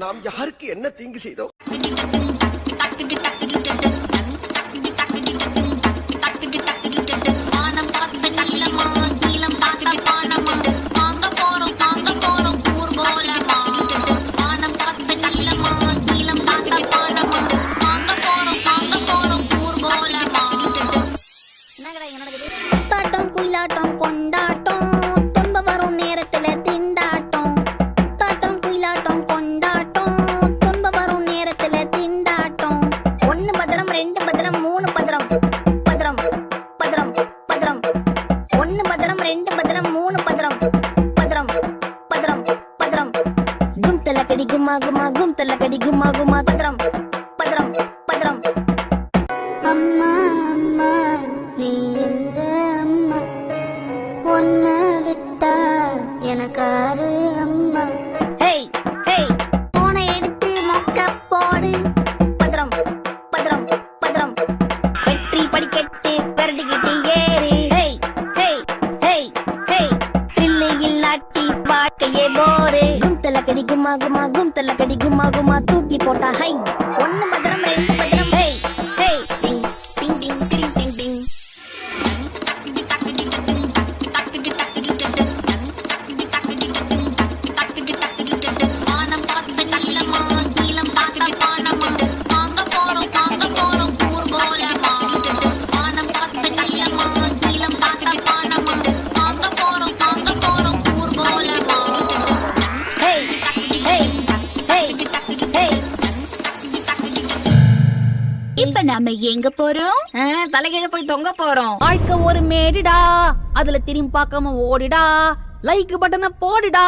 நாம் யாருக்கு என்ன தீங்கு செய்தோம்? தாட்டம் குயிலாட்டம் கொண்டாட்டம் துன்ப வரும் நேரத்துல திண்டாட்டம். தாட்டம் குயிலாட்டம் கொண்டாட்டம் துன்ப வரும் நேரத்துல திண்டாட்டம். 1 பத்திரம் 2 பத்திரம் 3 பத்திரம் பத்திரம் பத்திரம் பத்திரம் 1 பத்திரம் 2 பத்திரம் 3 பத்திரம் பத்திரம் பத்திரம் பத்திரம் கும்தல கடி குமா குமா கும்தல கடி குமா குமா பத்திரம் பத்திரம் பத்திரம். அம்மா அம்மா நீ எங்க அம்மா, ஒன்ன விட்டா எனக்காரு அம்மா. ஹேய் ஹேய் போனை எடுத்து மொக்க போடு. பத்திரம் பத்திரம் பத்திரம் வெற்றி படிக்கட்டு பெரடிக்கிட்டு ஏறு. ஹேய் ஹேய் ஹேய் ஹேய் தில்லு இல்லாட்டி வாழ்க்கையே போரு. கும்தல கடி குமா குமா கும்தல கடி குமா குமா தூக்கி போட்டா ஹை. 1 பத்திரம் 2 பத்திரம் ஹேய் ஹேய் டிங் டிங் டிங் டிங் டிங் டிங். இப்ப நாம எங்க போறோம்? தலைகீழ போய் தொங்க போறோம். வாழ்க்கை ஒரு மேடிடா, அதுல திரும்பி பார்க்காம ஓடிடா, லைக் பட்டனை போடுடா.